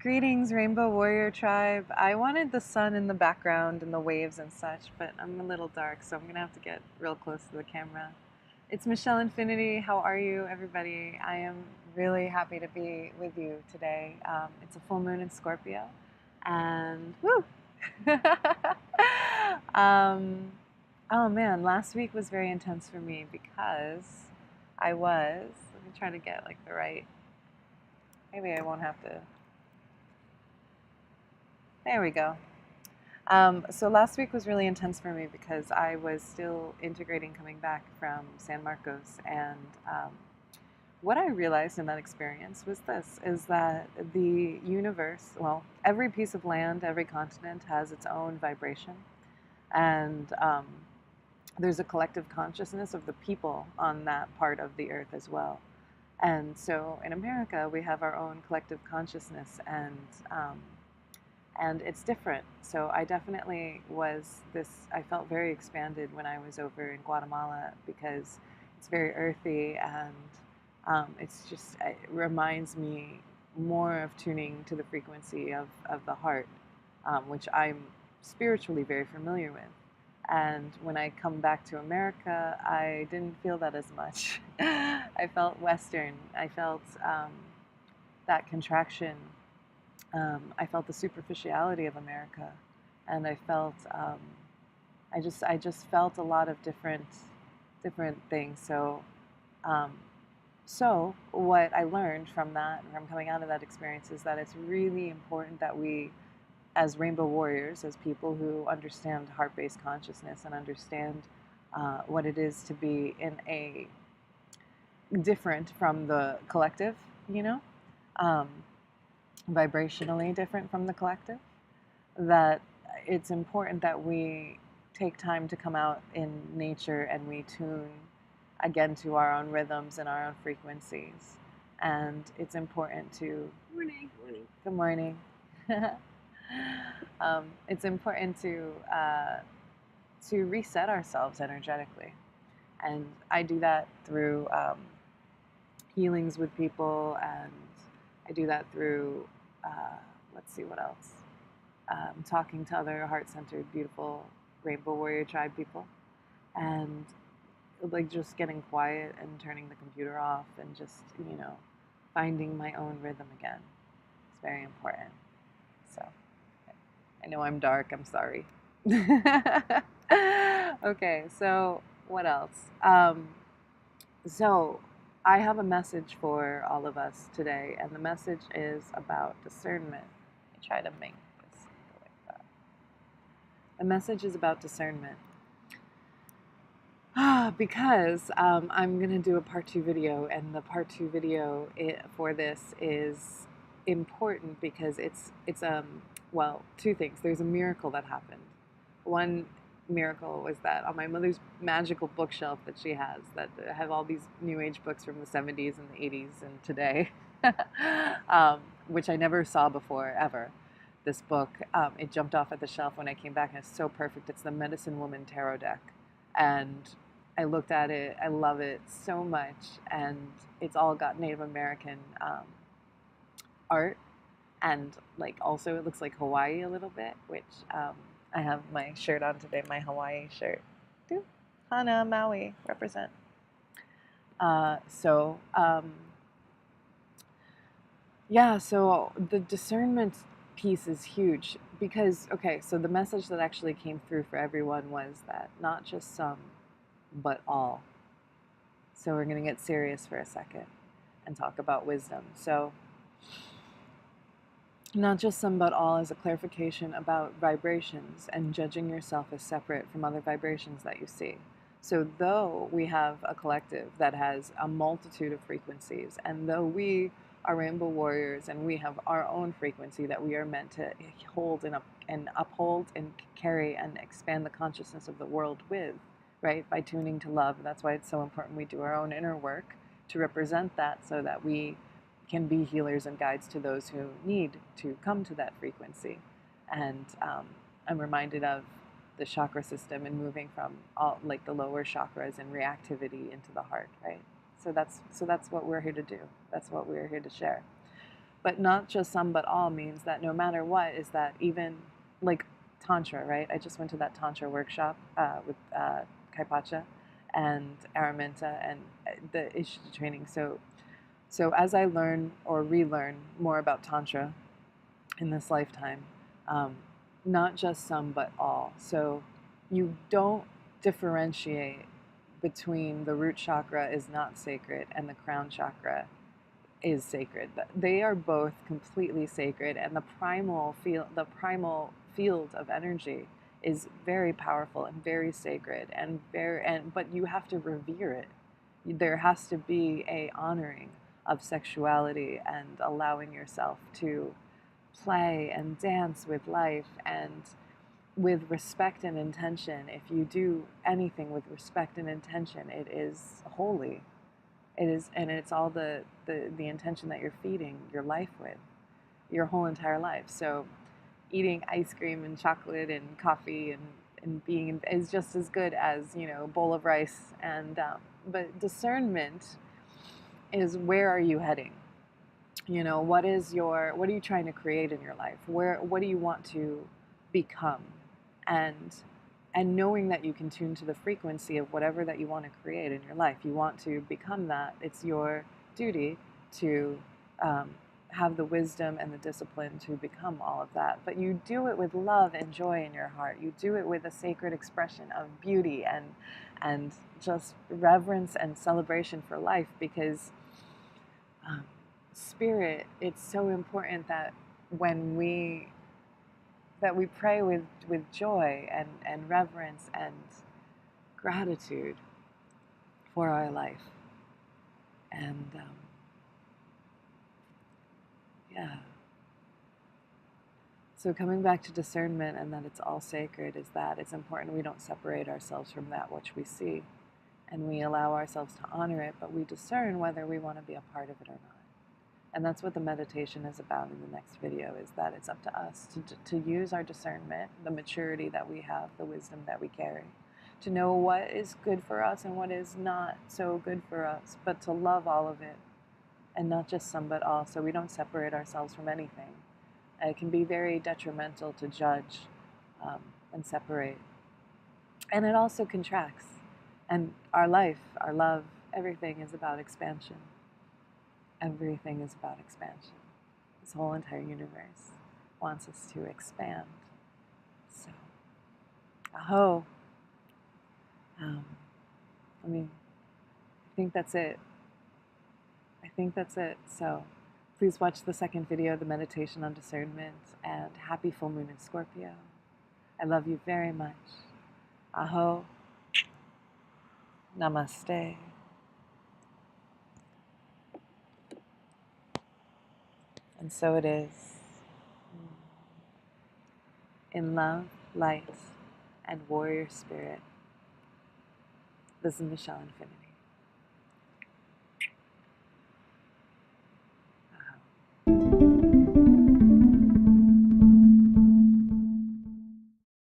Greetings, Rainbow Warrior Tribe. I wanted the sun in the background and the waves and such, but I'm a little dark, so I'm gonna have to get real close to the camera. It's Michelle Infinity. How are you, everybody? I am really happy to be with you today. It's a full moon in Scorpio, and woo! um, oh man, last week was very intense for me because let me try to get like the right, maybe I won't have to. There we go. So last week was really intense for me because I was still integrating coming back from San Marcos, and what I realized in that experience was this, is that the universe, well, every piece of land, every continent has its own vibration, and there's a collective consciousness of the people on that part of the earth as well. And so in America, we have our own collective consciousness, and it's different. So I definitely I felt very expanded when I was over in Guatemala because it's very earthy, and it reminds me more of tuning to the frequency of the heart, which I'm spiritually very familiar with. And when I come back to America, I didn't feel that as much. I felt Western. I felt that contraction. I felt the superficiality of America, and I felt I just felt a lot of different things. So what I learned from that, from coming out of that experience, is that it's really important that we, as rainbow warriors, as people who understand heart-based consciousness and understand what it is to be in a different from the collective, you know. Vibrationally different from the collective, that it's important that we take time to come out in nature and we tune again to our own rhythms and our own frequencies. And it's important to good morning. It's important to reset ourselves energetically, and I do that through healings with people, and I do that through, let's see what else, talking to other heart-centered, beautiful Rainbow Warrior Tribe people, and like just getting quiet and turning the computer off and just, finding my own rhythm again. It's very important. So, I know I'm dark, I'm sorry. Okay, so what else? So I have a message for all of us today, and the message is about discernment. I try to make this go like that. The message is about discernment. Because I'm going to do a part 2 video, and the part 2 video for this is important because it's well, two things. There's a miracle that happened. One miracle was that on my mother's magical bookshelf that she has, that have all these new age books from the 70s and the 80s and today, which I never saw before ever. This book, it jumped off at the shelf when I came back, and it's so perfect. It's the Medicine Woman Tarot deck, and I looked at it. I love it so much, and it's all got Native American art, and like also it looks like Hawaii a little bit, which I have my shirt on today, my Hawaii shirt. Hana, Maui, represent. Yeah, so the discernment piece is huge because, okay, so the message that actually came through for everyone was that not just some, but all. So we're going to get serious for a second and talk about wisdom. So not just some, but all is a clarification about vibrations and judging yourself as separate from other vibrations that you see. So though we have a collective that has a multitude of frequencies, and though we are rainbow warriors and we have our own frequency that we are meant to hold and uphold and carry and expand the consciousness of the world with, right, by tuning to love. That's why it's so important we do our own inner work to represent that, so that we can be healers and guides to those who need to come to that frequency. And I'm reminded of the chakra system and moving from all like the lower chakras and reactivity into the heart, right? So that's what we're here to do. That's what we're here to share. But not just some, but all means that no matter what, is that even like Tantra, right? I just went to that Tantra workshop with Kaipacha and Araminta and the Ishita training. So as I learn or relearn more about Tantra in this lifetime, not just some, but all. So you don't differentiate between the root chakra is not sacred and the crown chakra is sacred. They are both completely sacred, and the primal field of energy is very powerful and very sacred but you have to revere it. There has to be a honoring of sexuality and allowing yourself to play and dance with life and with respect and intention. If you do anything with respect and intention, it is holy. It is, and it's all the intention that you're feeding your life with, your whole entire life. So eating ice cream and chocolate and coffee and being is just as good as, you know, a bowl of rice. And but discernment is, where are you heading? You know, what are you trying to create in your life? What do you want to become? And knowing that you can tune to the frequency of whatever that you want to create in your life. You want to become that. It's your duty to have the wisdom and the discipline to become all of that. But you do it with love and joy in your heart. You do it with a sacred expression of beauty and just reverence and celebration for life, because spirit, it's so important that when we pray with joy and reverence and gratitude for our life. And yeah. So coming back to discernment and that it's all sacred, is that it's important we don't separate ourselves from that which we see, and we allow ourselves to honor it, but we discern whether we want to be a part of it or not. And that's what the meditation is about in the next video, is that it's up to us to use our discernment, the maturity that we have, the wisdom that we carry, to know what is good for us and what is not so good for us, but to love all of it, and not just some, but all, so we don't separate ourselves from anything. It can be very detrimental to judge and separate. And it also contracts. And our life, our love, everything is about expansion. Everything is about expansion. This whole entire universe wants us to expand. So, aho. I think that's it. So, please watch the second video, the meditation on discernment, and happy full moon in Scorpio. I love you very much. Aho. Namaste. And so it is. In love, light, and warrior spirit. This is Michelle Infinity.